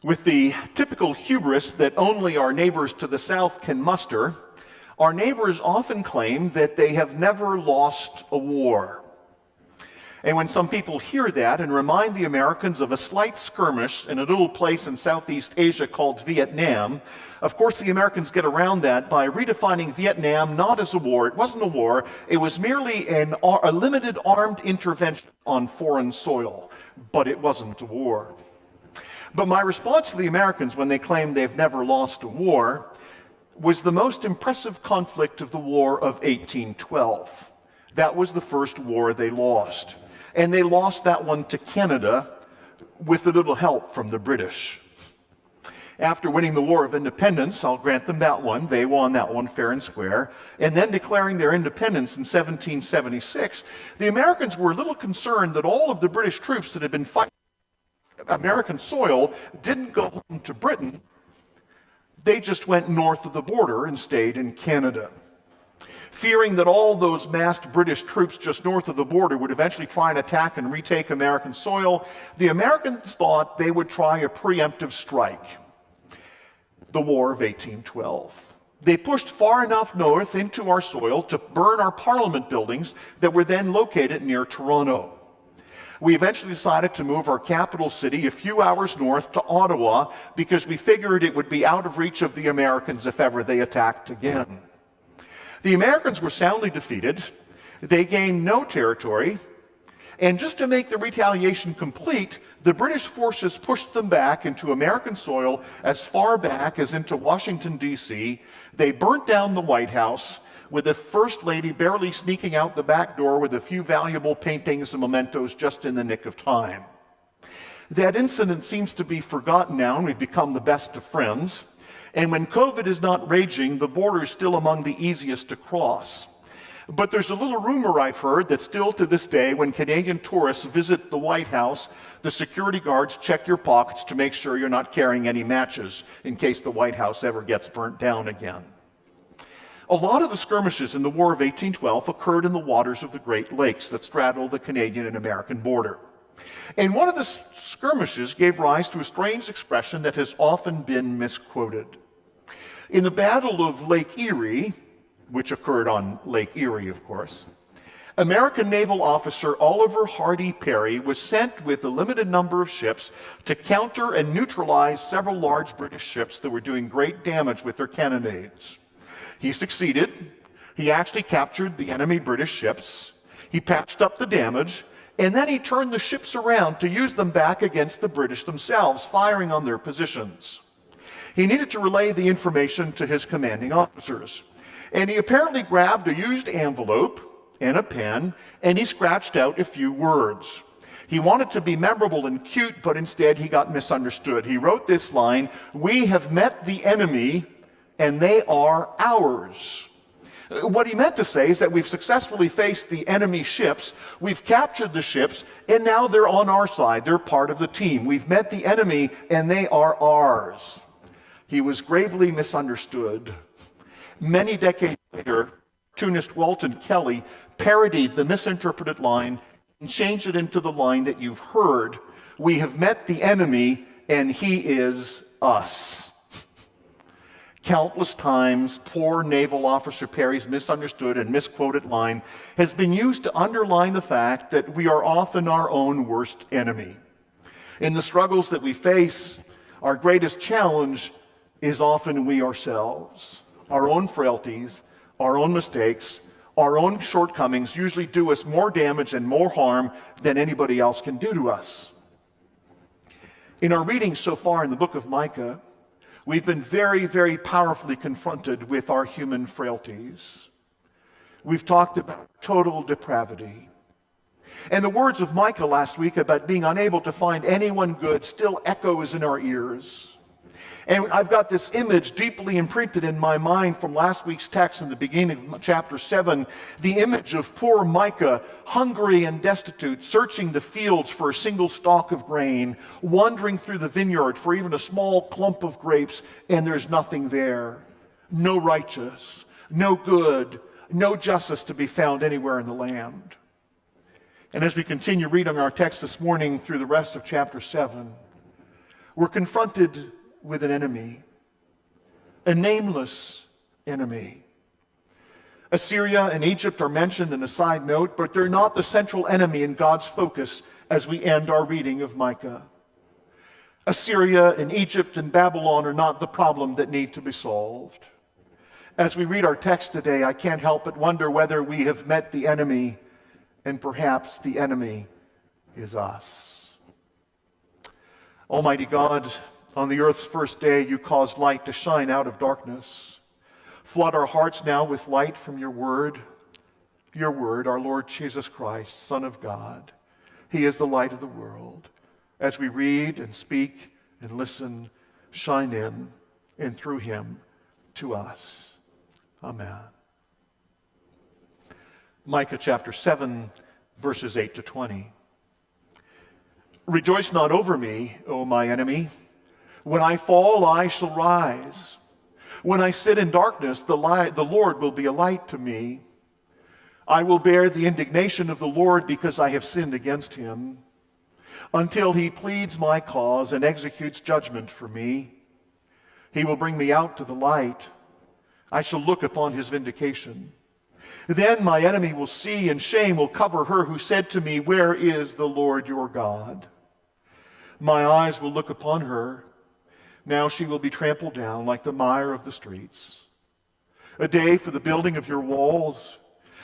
With the typical hubris that only our neighbors to the south can muster, our neighbors often claim that they have never lost a war. And when some people hear that and remind the Americans of a slight skirmish in a little place in Southeast Asia called Vietnam, of course the Americans get around that by redefining Vietnam not as a war. It wasn't a war. It was merely a limited armed intervention on foreign soil. But it wasn't a war. But my response to the Americans when they claim they've never lost a war was the most impressive conflict of the War of 1812. That was the first war they lost. And they lost that one to Canada with a little help from the British. After winning the War of Independence, I'll grant them that one. They won that one fair and square. And then declaring their independence in 1776, the Americans were a little concerned that all of the British troops that had been fighting American soil didn't go home to Britain. They just went north of the border and stayed in Canada. Fearing that all those massed British troops just north of the border would eventually try and attack and retake American soil, the Americans thought they would try a preemptive strike. The War of 1812. They pushed far enough north into our soil to burn our Parliament buildings that were then located near Toronto. We eventually decided to move our capital city a few hours north to Ottawa because we figured it would be out of reach of the Americans if ever they attacked again. The Americans were soundly defeated. They gained no territory. And just to make the retaliation complete, the British forces pushed them back into American soil as far back as into Washington, D.C. They burnt down the White House, with the First Lady barely sneaking out the back door with a few valuable paintings and mementos just in the nick of time. That incident seems to be forgotten now, and we've become the best of friends. And when COVID is not raging, the border is still among the easiest to cross. But there's a little rumor I've heard that still to this day, when Canadian tourists visit the White House, the security guards check your pockets to make sure you're not carrying any matches in case the White House ever gets burnt down again. A lot of the skirmishes in the War of 1812 occurred in the waters of the Great Lakes that straddle the Canadian and American border. And one of the skirmishes gave rise to a strange expression that has often been misquoted. In the Battle of Lake Erie, which occurred on Lake Erie, of course, American naval officer Oliver Hardy Perry was sent with a limited number of ships to counter and neutralize several large British ships that were doing great damage with their cannonades. He succeeded. He actually captured the enemy British ships. He patched up the damage, and then he turned the ships around to use them back against the British themselves, firing on their positions. He needed to relay the information to his commanding officers, and he apparently grabbed a used envelope and a pen, and he scratched out a few words. He wanted to be memorable and cute, but instead he got misunderstood. He wrote this line, "We have met the enemy, and they are ours." What he meant to say is that we've successfully faced the enemy ships, we've captured the ships, and now they're on our side. They're part of the team. We've met the enemy, and they are ours. He was gravely misunderstood. Many decades later, cartoonist Walton Kelly parodied the misinterpreted line and changed it into the line that you've heard. We have met the enemy, and he is us. Countless times, poor naval officer Perry's misunderstood and misquoted line has been used to underline the fact that we are often our own worst enemy. In the struggles that we face, our greatest challenge is often we ourselves. Our own frailties, our own mistakes, our own shortcomings usually do us more damage and more harm than anybody else can do to us. In our reading so far in the book of Micah, we've been very, very powerfully confronted with our human frailties. We've talked about total depravity. And the words of Micah last week about being unable to find anyone good still echoes in our ears. And I've got this image deeply imprinted in my mind from last week's text in the beginning of chapter 7, the image of poor Micah, hungry and destitute, searching the fields for a single stalk of grain, wandering through the vineyard for even a small clump of grapes, and there's nothing there. No righteous, no good, no justice to be found anywhere in the land. And as we continue reading our text this morning through the rest of chapter 7, We're confronted with an enemy, a nameless enemy. Assyria and Egypt are mentioned in a side note, but they're not the central enemy in God's focus as we end our reading of Micah. Assyria and Egypt and Babylon are not the problem that need to be solved. As we read our text today, I can't help but wonder whether we have met the enemy, and perhaps the enemy is us. Almighty God, on the earth's first day, you caused light to shine out of darkness. Flood our hearts now with light from your word, our Lord Jesus Christ, Son of God. He is the light of the world. As we read and speak and listen, shine in and through him to us. Amen. Micah chapter 7, verses 8 to 20. Rejoice not over me, O my enemy. When I fall, I shall rise. When I sit in darkness, the Lord will be a light to me. I will bear the indignation of the Lord because I have sinned against him, until he pleads my cause and executes judgment for me. He will bring me out to the light. I shall look upon his vindication. Then my enemy will see, and shame will cover her who said to me, where is the Lord your God? My eyes will look upon her. Now she will be trampled down like the mire of the streets. A day for the building of your walls.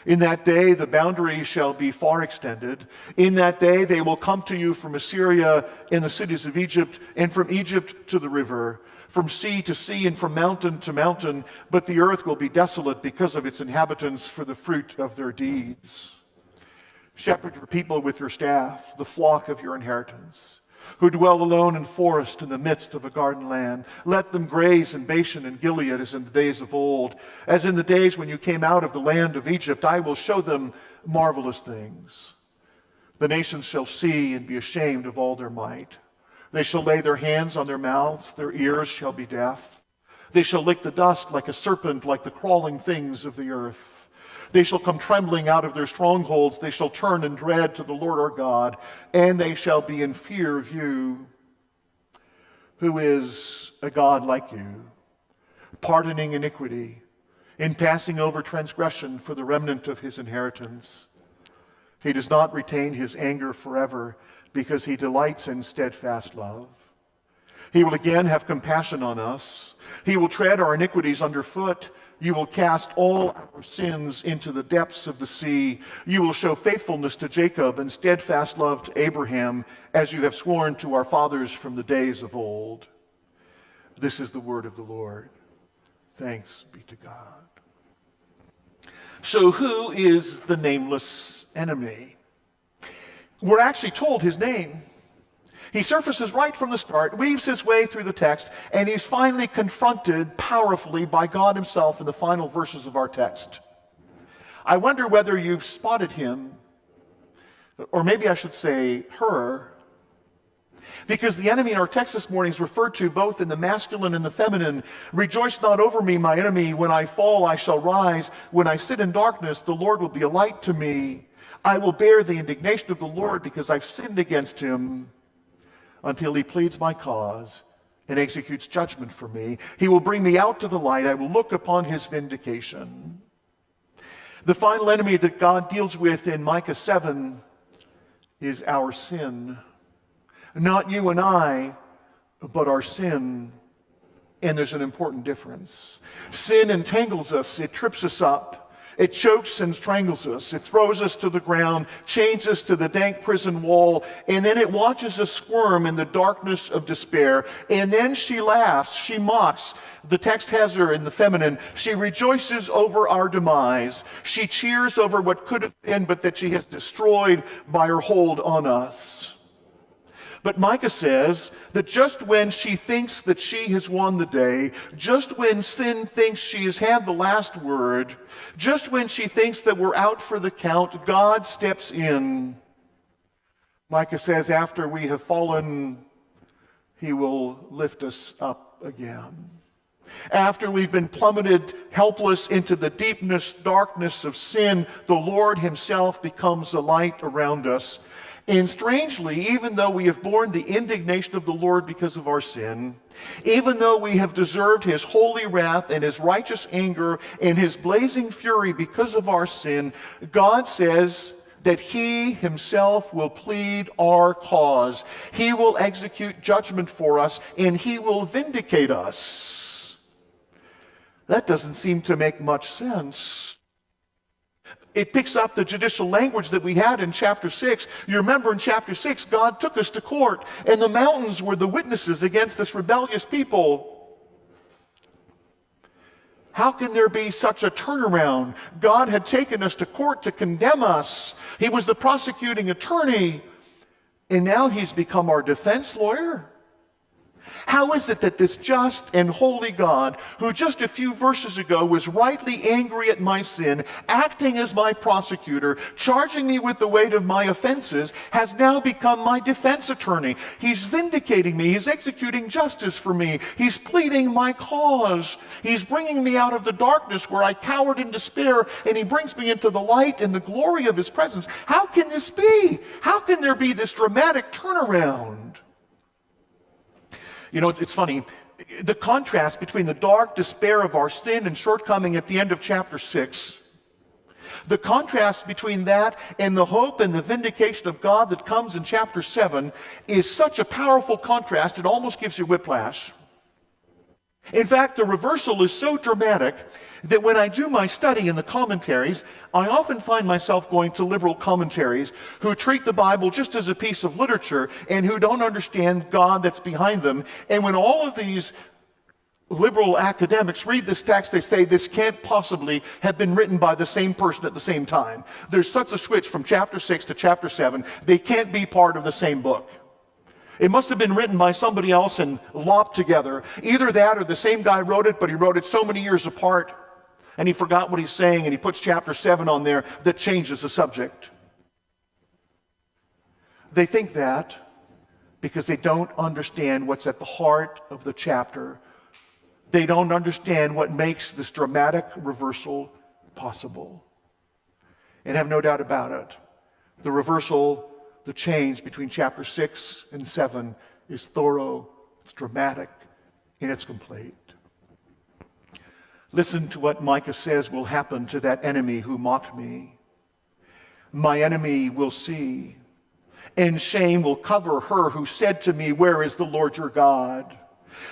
In that day the boundary shall be far extended. In that day they will come to you from Assyria and the cities of Egypt, and from Egypt to the river, from sea to sea and from mountain to mountain. But the earth will be desolate because of its inhabitants, for the fruit of their deeds. Shepherd your people with your staff, the flock of your inheritance, who dwell alone in forest in the midst of a garden land. Let them graze in Bashan and Gilead as in the days of old. As in the days when you came out of the land of Egypt, I will show them marvelous things. The nations shall see and be ashamed of all their might. They shall lay their hands on their mouths, their ears shall be deaf. They shall lick the dust like a serpent, like the crawling things of the earth. They shall come trembling out of their strongholds. They shall turn in dread to the Lord our God, and they shall be in fear of you, who is a God like you, pardoning iniquity, in passing over transgression for the remnant of his inheritance. He does not retain his anger forever, because he delights in steadfast love. He will again have compassion on us. He will tread our iniquities underfoot. You will cast all our sins into the depths of the sea. You will show faithfulness to Jacob and steadfast love to Abraham, as you have sworn to our fathers from the days of old. This is the word of the Lord. Thanks be to God. So who is the nameless enemy? We're actually told his name. He surfaces right from the start, weaves his way through the text, and he's finally confronted powerfully by God himself in the final verses of our text. I wonder whether you've spotted him, or maybe I should say her, because the enemy in our text this morning is referred to both in the masculine and the feminine. Rejoice not over me, my enemy. When I fall, I shall rise. When I sit in darkness, the Lord will be a light to me. I will bear the indignation of the Lord because I've sinned against him, until he pleads my cause and executes judgment for me. He will bring me out to the light. I will look upon his vindication. The final enemy that God deals with in Micah 7 is our sin. Not you and I, but our sin. And there's an important difference. Sin entangles us. It trips us up. It chokes and strangles us. It throws us to the ground, chains us to the dank prison wall, and then it watches us squirm in the darkness of despair. And then she laughs, she mocks. The text has her in the feminine. She rejoices over our demise. She cheers over what could have been, but that she has destroyed by her hold on us. But Micah says that just when she thinks that she has won the day, just when sin thinks she has had the last word, just when she thinks that we're out for the count, God steps in. Micah says after we have fallen, he will lift us up again. After we've been plummeted helpless into the deepness, darkness of sin, the Lord himself becomes a light around us. And strangely, even though we have borne the indignation of the Lord because of our sin, even though we have deserved his holy wrath and his righteous anger and his blazing fury because of our sin, God says that he himself will plead our cause. He will execute judgment for us, and he will vindicate us. That doesn't seem to make much sense. It picks up the judicial language that we had in chapter 6. You remember in chapter 6, God took us to court, and the mountains were the witnesses against this rebellious people. How can there be such a turnaround? God had taken us to court to condemn us. He was the prosecuting attorney, and now he's become our defense lawyer. How is it that this just and holy God, who just a few verses ago was rightly angry at my sin, acting as my prosecutor, charging me with the weight of my offenses, has now become my defense attorney? He's vindicating me. He's executing justice for me. He's pleading my cause. He's bringing me out of the darkness where I cowered in despair, and he brings me into the light and the glory of his presence. How can this be? How can there be this dramatic turnaround? You know, it's funny. The contrast between the dark despair of our sin and shortcoming at the end of chapter 6, the contrast between that and the hope and the vindication of God that comes in chapter 7 is such a powerful contrast, it almost gives you whiplash. In fact, the reversal is so dramatic that when I do my study in the commentaries, I often find myself going to liberal commentaries who treat the Bible just as a piece of literature and who don't understand God that's behind them. And when all of these liberal academics read this text, they say this can't possibly have been written by the same person at the same time. There's such a switch from chapter 6 to chapter 7. They can't be part of the same book. It must have been written by somebody else and lopped together. Either that or the same guy wrote it, but he wrote it so many years apart and he forgot what he's saying, and he puts chapter 7 on there that changes the subject. They think that because they don't understand what's at the heart of the chapter. They don't understand what makes this dramatic reversal possible. And have no doubt about it, the reversal, the change between chapter 6 and 7 is thorough, it's dramatic, and it's complete. Listen to what Micah says will happen to that enemy who mocked me. My enemy will see, and shame will cover her who said to me, "Where is the Lord your God?"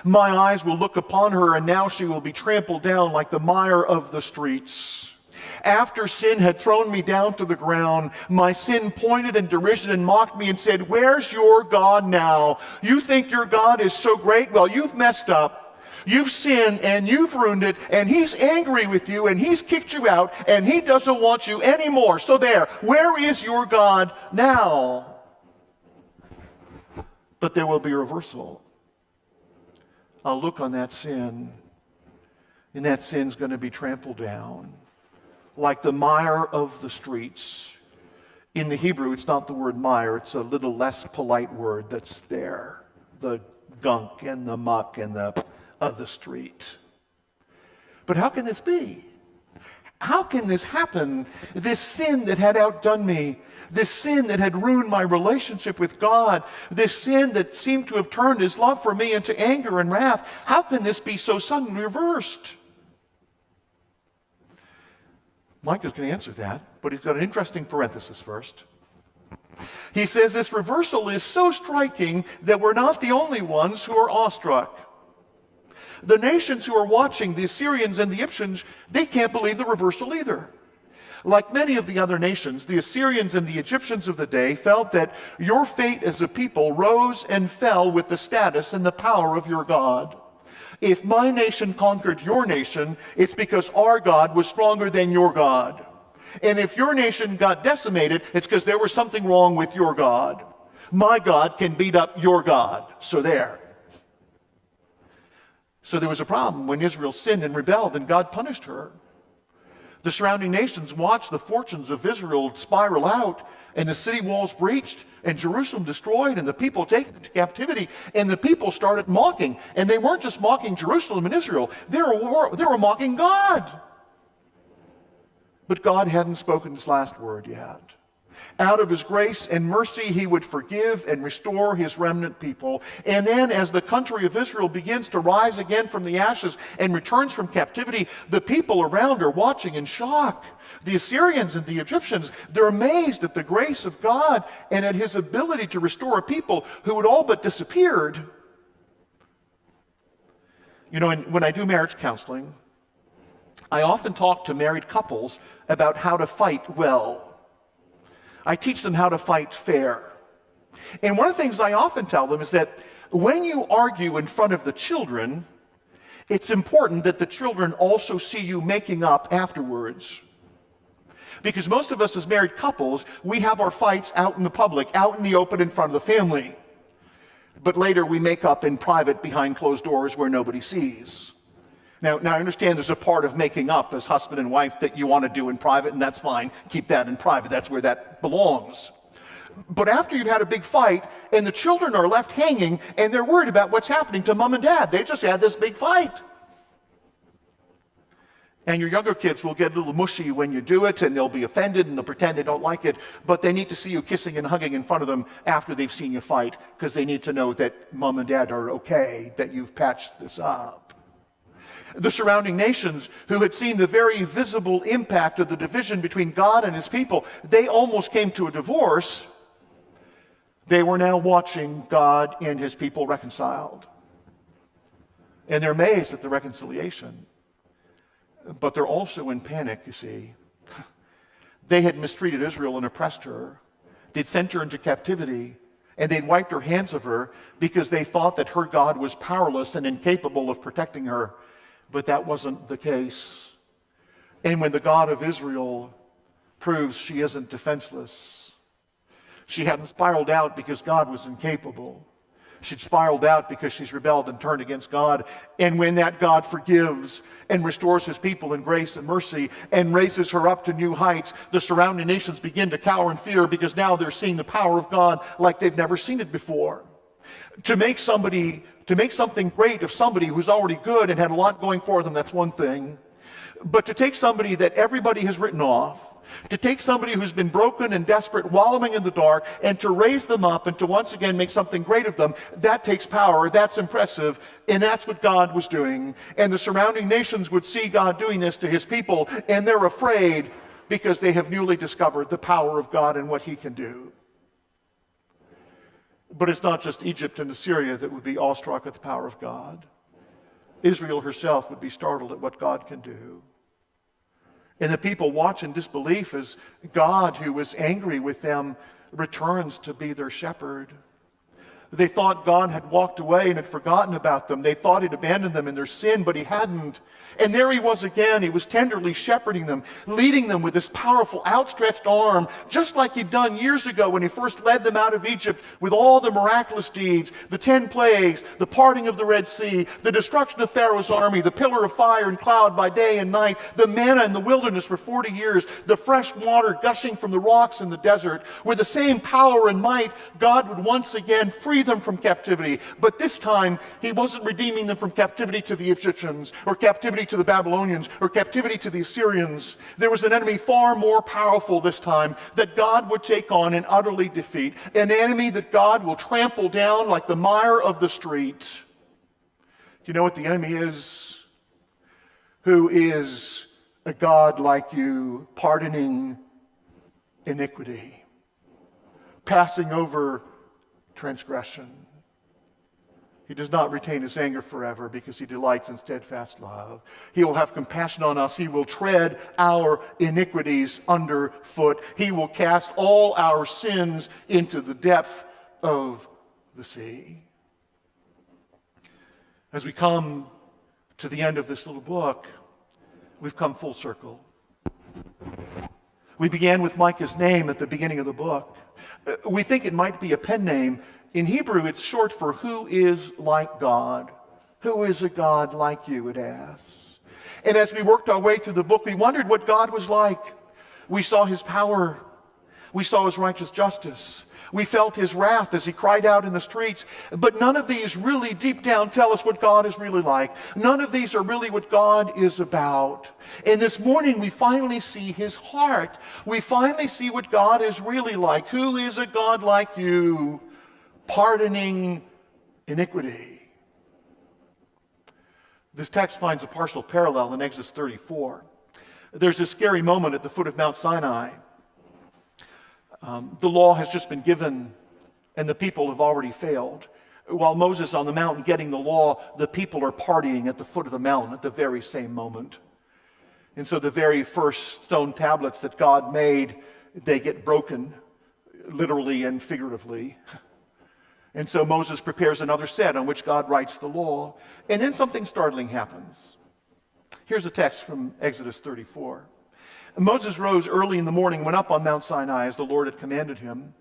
My eyes will look upon her, and now she will be trampled down like the mire of the streets. After sin had thrown me down to the ground, my sin pointed in derision and mocked me and said, "Where's your God now? You think your God is so great? Well, you've messed up. You've sinned and you've ruined it, and he's angry with you and he's kicked you out and he doesn't want you anymore. So there, where is your God now?" But there will be a reversal. I'll look on that sin, and that sin's going to be trampled down like the mire of the streets. In the Hebrew, it's not the word mire, it's a little less polite word that's there. The gunk and the muck and the of the street. But how can this be? How can this happen? This sin that had outdone me, this sin that had ruined my relationship with God, this sin that seemed to have turned his love for me into anger and wrath, how can this be so suddenly reversed? Micah's going to answer that, but he's got an interesting parenthesis first. He says this reversal is so striking that we're not the only ones who are awestruck. The nations who are watching, the Assyrians and the Egyptians, they can't believe the reversal either. Like many of the other nations, the Assyrians and the Egyptians of the day felt that your fate as a people rose and fell with the status and the power of your God. If my nation conquered your nation, it's because our God was stronger than your God. And if your nation got decimated, it's because there was something wrong with your God. My God can beat up your God. So there. So there was a problem when Israel sinned and rebelled, and God punished her. The surrounding nations watched the fortunes of Israel spiral out, and the city walls breached, and Jerusalem destroyed, and the people taken into captivity, and the people started mocking. And they weren't just mocking Jerusalem and Israel, they were mocking God. But God hadn't spoken his last word yet. Out of his grace and mercy, he would forgive and restore his remnant people. And then as the country of Israel begins to rise again from the ashes and returns from captivity, the people around are watching in shock. The Assyrians and the Egyptians, they're amazed at the grace of God and at his ability to restore a people who had all but disappeared. You know, when I do marriage counseling, I often talk to married couples about how to fight well. I teach them how to fight fair. And one of the things I often tell them is that when you argue in front of the children, it's important that the children also see you making up afterwards. Because most of us as married couples, we have our fights out in the public, out in the open in front of the family. But later we make up in private behind closed doors where nobody sees. Now I understand there's a part of making up as husband and wife that you want to do in private, and that's fine. Keep that in private. That's where that belongs. But after you've had a big fight and the children are left hanging and they're worried about what's happening to mom and dad, they just had this big fight. And your younger kids will get a little mushy when you do it, and they'll be offended, and they'll pretend they don't like it, but they need to see you kissing and hugging in front of them after they've seen you fight, because they need to know that mom and dad are okay, that you've patched this up. The surrounding nations, who had seen the very visible impact of the division between God and his people, they almost came to a divorce. They were now watching God and his people reconciled. And they're amazed at the reconciliation. But they're also in panic, you see. They had mistreated Israel and oppressed her. They'd sent her into captivity, and they'd wiped their hands of her because they thought that her God was powerless and incapable of protecting her. But that wasn't the case. And when the God of Israel proves she isn't defenseless, she hadn't spiraled out because God was incapable. She'd spiraled out because she's rebelled and turned against God. And when that God forgives and restores his people in grace and mercy and raises her up to new heights, the surrounding nations begin to cower in fear because now they're seeing the power of God like they've never seen it before. To make something great of somebody who's already good and had a lot going for them, that's one thing. But to take somebody that everybody has written off, to take somebody who's been broken and desperate, wallowing in the dark, and to raise them up and to once again make something great of them, that takes power, that's impressive, and that's what God was doing. And the surrounding nations would see God doing this to his people, and they're afraid because they have newly discovered the power of God and what he can do. But it's not just Egypt and Assyria that would be awestruck at the power of God. Israel herself would be startled at what God can do. And the people watch in disbelief as God, who was angry with them, returns to be their shepherd. They thought God had walked away and had forgotten about them. They thought he'd abandoned them in their sin, but he hadn't. And there he was again. He was tenderly shepherding them, leading them with this powerful outstretched arm, just like he'd done years ago when he first led them out of Egypt with all the miraculous deeds, the 10 plagues, the parting of the Red Sea, the destruction of Pharaoh's army, the pillar of fire and cloud by day and night, the manna in the wilderness for 40 years, the fresh water gushing from the rocks in the desert. With the same power and might, God would once again free them from captivity. But this time, he wasn't redeeming them from captivity to the Egyptians, or captivity to the Babylonians, or captivity to the Assyrians. There was an enemy far more powerful this time that God would take on and utterly defeat. An enemy that God will trample down like the mire of the street. Do you know what the enemy is? Who is a God like you, pardoning iniquity, passing over transgression. He does not retain his anger forever because he delights in steadfast love. He will have compassion on us. He will tread our iniquities underfoot. He will cast all our sins into the depth of the sea. As we come to the end of this little book, we've come full circle. We began with Micah's name at the beginning of the book. We think it might be a pen name. In Hebrew, it's short for who is like God. Who is a God like you, it asks. And as we worked our way through the book, we wondered what God was like. We saw his power. We saw his righteous justice. We felt his wrath as he cried out in the streets. But none of these really deep down tell us what God is really like. None of these are really what God is about. And this morning we finally see his heart. We finally see what God is really like. Who is a God like you, pardoning iniquity? This text finds a partial parallel in Exodus 34. There's a scary moment at the foot of Mount Sinai. The law has just been given, and the people have already failed. While Moses on the mountain getting the law, the people are partying at the foot of the mountain at the very same moment. And so the very first stone tablets that God made, they get broken, literally and figuratively. And so Moses prepares another set on which God writes the law. And then something startling happens. Here's a text from Exodus 34. Moses rose early in the morning, went up on Mount Sinai as the Lord had commanded him,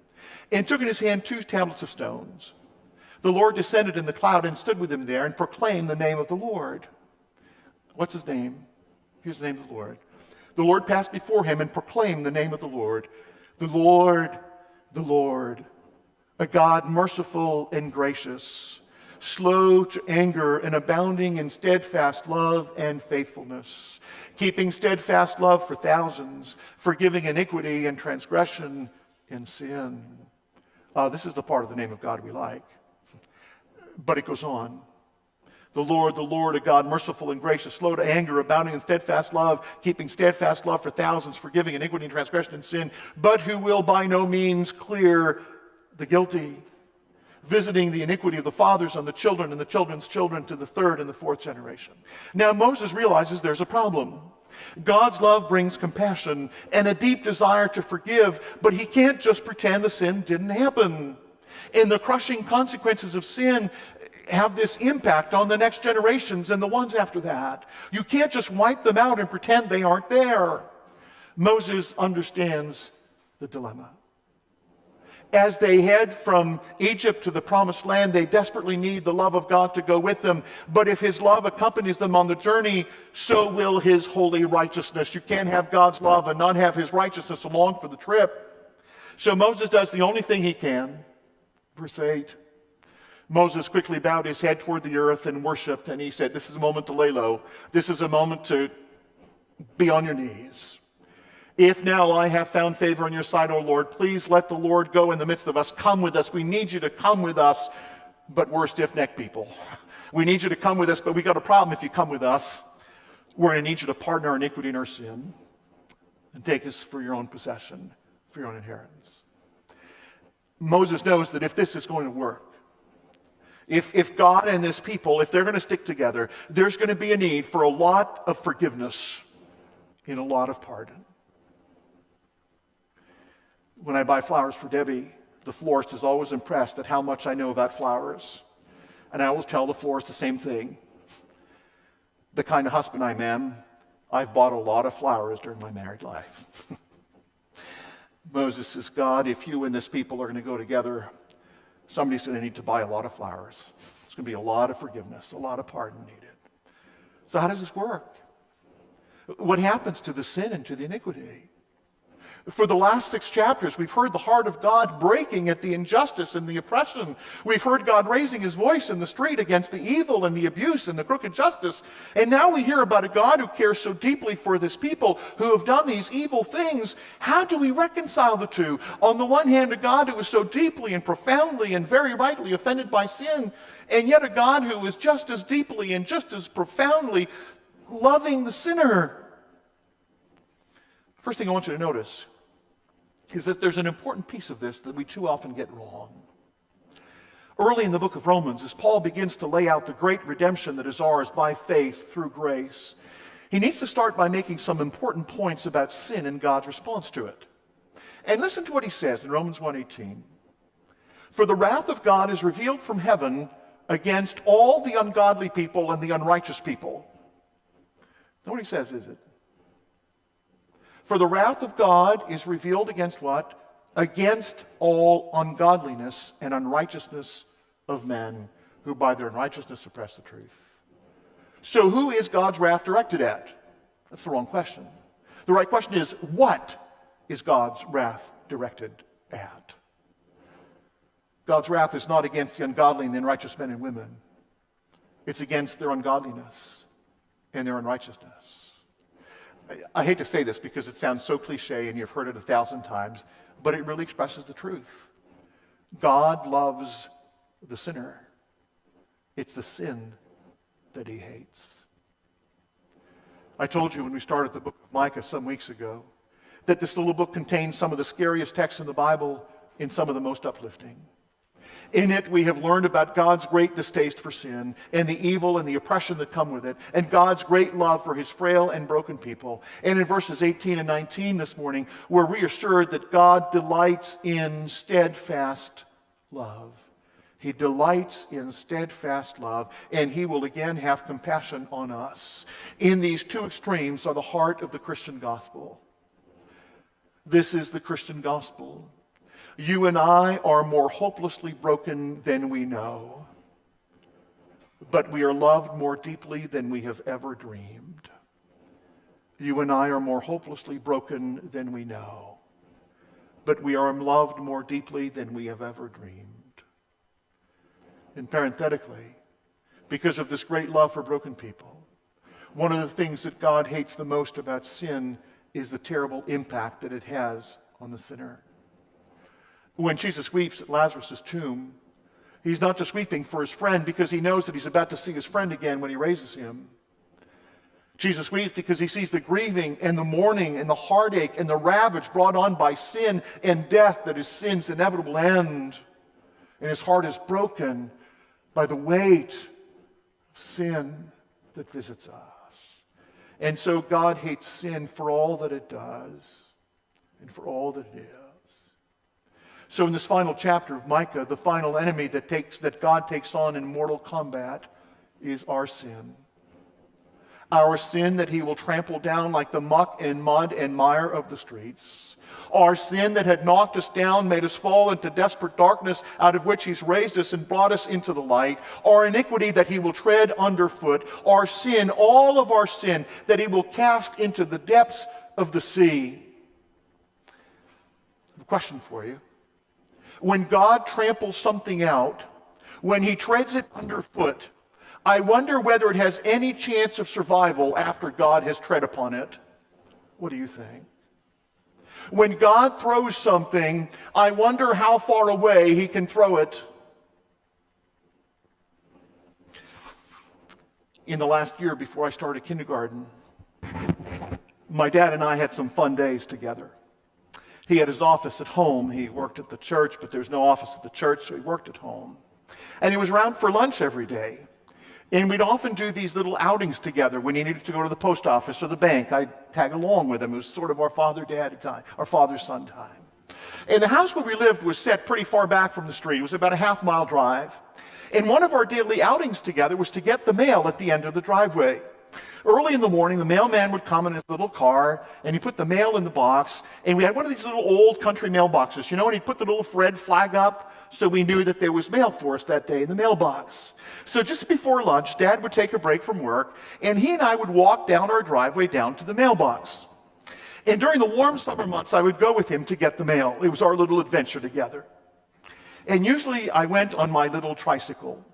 and took in his hand 2 tablets of stones. The Lord descended in the cloud and stood with him there and proclaimed the name of the Lord. What's his name? Here's the name of the Lord. The Lord passed before him and proclaimed the name of the Lord. The Lord, a God merciful and gracious, slow to anger and abounding in steadfast love and faithfulness, keeping steadfast love for thousands, forgiving iniquity and transgression and sin. This is the part of the name of God we like. But it goes on. The Lord, a God merciful and gracious, slow to anger, abounding in steadfast love, keeping steadfast love for thousands, forgiving iniquity and transgression and sin, but who will by no means clear the guilty, visiting the iniquity of the fathers on the children and the children's children to the 3rd and the 4th generation. Now Moses realizes there's a problem. God's love brings compassion and a deep desire to forgive, but he can't just pretend the sin didn't happen. And the crushing consequences of sin have this impact on the next generations and the ones after that. You can't just wipe them out and pretend they aren't there. Moses understands the dilemma. As they head from Egypt to the promised land, they desperately need the love of God to go with them. But if his love accompanies them on the journey, so will his holy righteousness. You can't have God's love and not have his righteousness along for the trip. So Moses does the only thing he can. Verse 8. Moses quickly bowed his head toward the earth and worshiped, and he said, this is a moment to lay low. This is a moment to be on your knees. If now I have found favor on your sight, O Lord, please let the Lord go in the midst of us. Come with us. We need you to come with us. But we're stiff-necked people. We need you to come with us, but we got a problem if you come with us. We're going to need you to pardon our iniquity and our sin and take us for your own possession, for your own inheritance. Moses knows that if this is going to work, if God and his people, if they're going to stick together, there's going to be a need for a lot of forgiveness and a lot of pardon. When I buy flowers for Debbie, the florist is always impressed at how much I know about flowers. And I always tell the florist the same thing. The kind of husband I am, I've bought a lot of flowers during my married life. Moses says, God, if you and this people are going to go together, somebody's going to need to buy a lot of flowers. There's going to be a lot of forgiveness, a lot of pardon needed. So how does this work? What happens to the sin and to the iniquity? For the last 6 chapters, we've heard the heart of God breaking at the injustice and the oppression. We've heard God raising his voice in the street against the evil and the abuse and the crooked justice. And now we hear about a God who cares so deeply for this people who have done these evil things. How do we reconcile the two? On the one hand, a God who is so deeply and profoundly and very rightly offended by sin, and yet a God who is just as deeply and just as profoundly loving the sinner. First thing I want you to notice is that there's an important piece of this that we too often get wrong. Early in the book of Romans, as Paul begins to lay out the great redemption that is ours by faith through grace, he needs to start by making some important points about sin and God's response to it. And listen to what he says in Romans 1:18. For the wrath of God is revealed from heaven against all the ungodly people and the unrighteous people. Not what he says, is it? For the wrath of God is revealed against what? Against all ungodliness and unrighteousness of men who by their unrighteousness suppress the truth. So who is God's wrath directed at? That's the wrong question. The right question is, what is God's wrath directed at? God's wrath is not against the ungodly and the unrighteous men and women. It's against their ungodliness and their unrighteousness. I hate to say this because it sounds so cliche and you've heard it 1,000 times, but it really expresses the truth. God loves the sinner. It's the sin that he hates. I told you when we started the book of Micah some weeks ago that this little book contains some of the scariest texts in the Bible and some of the most uplifting. In it, we have learned about God's great distaste for sin and the evil and the oppression that come with it, and God's great love for his frail and broken people. And in verses 18 and 19 this morning, we're reassured that God delights in steadfast love. He delights in steadfast love, and he will again have compassion on us. In these two extremes are the heart of the Christian gospel. This is the Christian gospel. You and I are more hopelessly broken than we know, but we are loved more deeply than we have ever dreamed. You and I are more hopelessly broken than we know, but we are loved more deeply than we have ever dreamed. And parenthetically, because of this great love for broken people, one of the things that God hates the most about sin is the terrible impact that it has on the sinner. When Jesus weeps at Lazarus' tomb, he's not just weeping for his friend because he knows that he's about to see his friend again when he raises him. Jesus weeps because he sees the grieving and the mourning and the heartache and the ravage brought on by sin and death that is sin's inevitable end. And his heart is broken by the weight of sin that visits us. And so God hates sin for all that it does and for all that it is. So in this final chapter of Micah, the final enemy that God takes on in mortal combat is our sin. Our sin that he will trample down like the muck and mud and mire of the streets. Our sin that had knocked us down, made us fall into desperate darkness, out of which he's raised us and brought us into the light. Our iniquity that he will tread underfoot. Our sin, all of our sin, that he will cast into the depths of the sea. I have a question for you. When God tramples something out, when he treads it underfoot, I wonder whether it has any chance of survival after God has tread upon it. What do you think? When God throws something, I wonder how far away he can throw it. In the last year before I started kindergarten, my dad and I had some fun days together. He had his office at home. He worked at the church, but there was no office at the church, so he worked at home. And he was around for lunch every day. And we'd often do these little outings together when he needed to go to the post office or the bank. I'd tag along with him. It was sort of our father-dad time, our father-son time. And the house where we lived was set pretty far back from the street. It was about a half-mile drive. And one of our daily outings together was to get the mail at the end of the driveway. Early in the morning, the mailman would come in his little car, and he'd put the mail in the box, and we had one of these little old country mailboxes, and he'd put the little red flag up so we knew that there was mail for us that day in the mailbox. So just before lunch, Dad would take a break from work, and he and I would walk down our driveway down to the mailbox. And during the warm summer months, I would go with him to get the mail. It was our little adventure together. And usually I went on my little tricycle.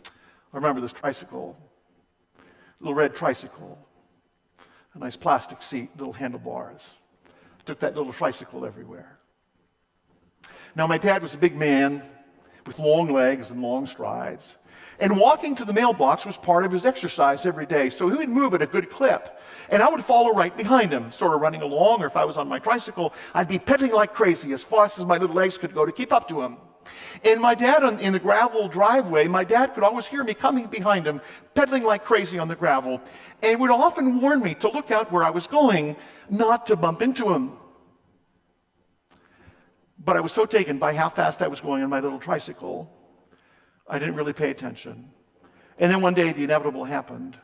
I remember this tricycle. Little red tricycle, a nice plastic seat, little handlebars. Took that little tricycle everywhere. Now, my dad was a big man with long legs and long strides. And walking to the mailbox was part of his exercise every day. So he would move at a good clip. And I would follow right behind him, sort of running along, or if I was on my tricycle, I'd be pedaling like crazy as fast as my little legs could go to keep up to him. And my dad, in the gravel driveway, my dad could always hear me coming behind him, pedaling like crazy on the gravel, and would often warn me to look out where I was going, not to bump into him. But I was so taken by how fast I was going on my little tricycle, I didn't really pay attention. And then one day, the inevitable happened.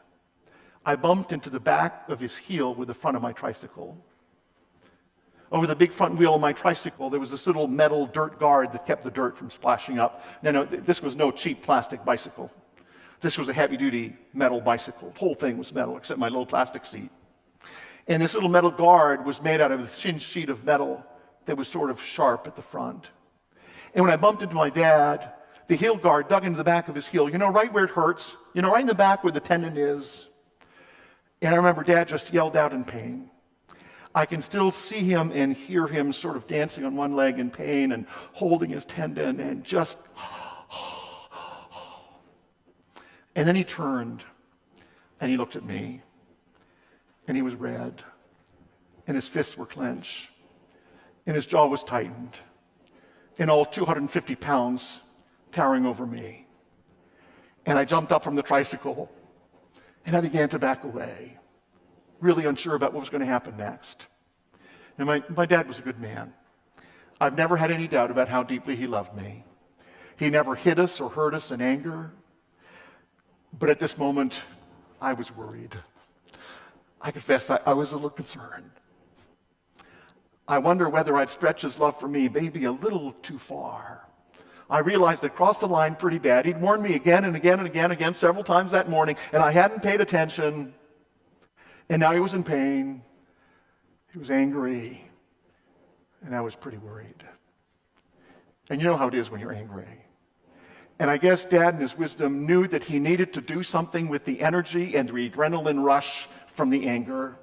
I bumped into the back of his heel with the front of my tricycle. Over the big front wheel of my tricycle, there was this little metal dirt guard that kept the dirt from splashing up. No, this was no cheap plastic bicycle. This was a heavy-duty metal bicycle. The whole thing was metal, except my little plastic seat. And this little metal guard was made out of a thin sheet of metal that was sort of sharp at the front. And when I bumped into my dad, the heel guard dug into the back of his heel, right where it hurts, right in the back where the tendon is. And I remember Dad just yelled out in pain. I can still see him and hear him sort of dancing on one leg in pain and holding his tendon and just... And then he turned and he looked at me and he was red and his fists were clenched and his jaw was tightened and all 250 pounds towering over me. And I jumped up from the tricycle and I began to back away, really unsure about what was going to happen next. And my dad was a good man. I've never had any doubt about how deeply he loved me. He never hit us or hurt us in anger. But at this moment, I was worried. I confess I was a little concerned. I wonder whether I'd stretch his love for me maybe a little too far. I realized I'd crossed the line pretty bad. He'd warned me again and again and again several times that morning, and I hadn't paid attention. And now he was in pain. He was angry. And I was pretty worried. And you know how it is when you're angry. And I guess Dad in his wisdom knew that he needed to do something with the energy and the adrenaline rush from the anger.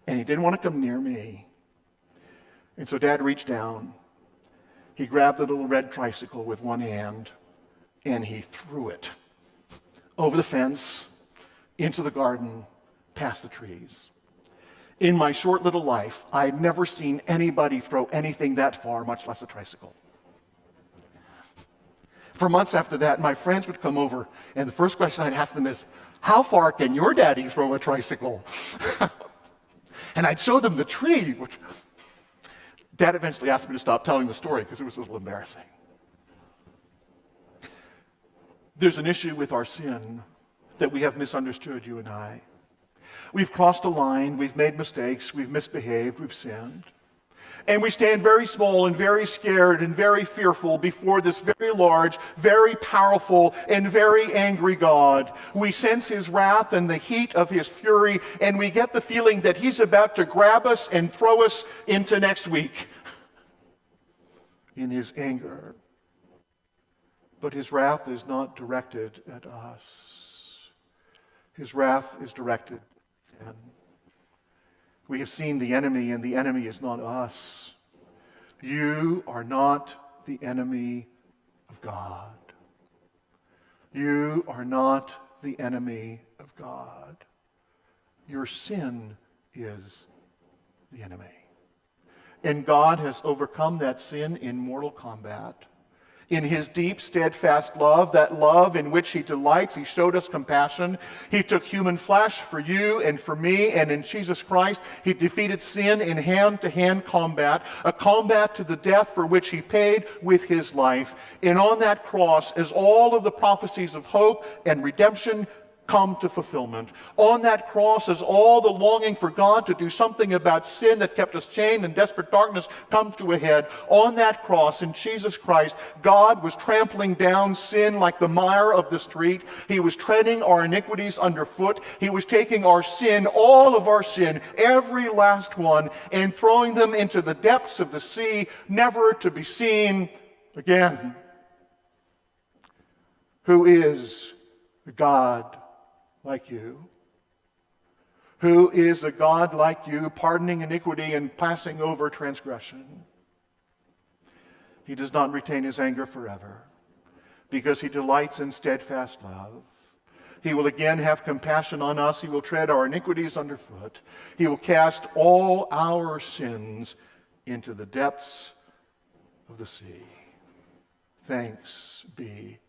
And he didn't want to come near me. And so Dad reached down. He grabbed the little red tricycle with one hand and he threw it over the fence, into the garden, past the trees. In my short little life, I had never seen anybody throw anything that far, much less a tricycle. For months after that, my friends would come over, and the first question I'd ask them is, how far can your daddy throw a tricycle? And I'd show them the tree, which Dad eventually asked me to stop telling the story because it was a little embarrassing. There's an issue with our sin that we have misunderstood, you and I. We've crossed a line, we've made mistakes, we've misbehaved, we've sinned. And we stand very small and very scared and very fearful before this very large, very powerful, and very angry God. We sense his wrath and the heat of his fury, and we get the feeling that he's about to grab us and throw us into next week in his anger. But his wrath is not directed at us. His wrath is directed at sin. We have seen the enemy, and the enemy is not us. You are not the enemy of God. You are not the enemy of God. Your sin is the enemy. And God has overcome that sin in mortal combat. In his deep, steadfast love, that love in which he delights, he showed us compassion. He took human flesh for you and for me, and in Jesus Christ, he defeated sin in hand-to-hand combat, a combat to the death for which he paid with his life. And on that cross, as all of the prophecies of hope and redemption come to fulfillment. On that cross, as all the longing for God to do something about sin that kept us chained in desperate darkness comes to a head. On that cross, in Jesus Christ, God was trampling down sin like the mire of the street. He was treading our iniquities underfoot. He was taking our sin, all of our sin, every last one, and throwing them into the depths of the sea, never to be seen again. Who is the God like you? Who is a God like you, pardoning iniquity and passing over transgression? He does not retain his anger forever, because he delights in steadfast love. He will again have compassion on us. He will tread our iniquities underfoot. He will cast all our sins into the depths of the sea. Thanks be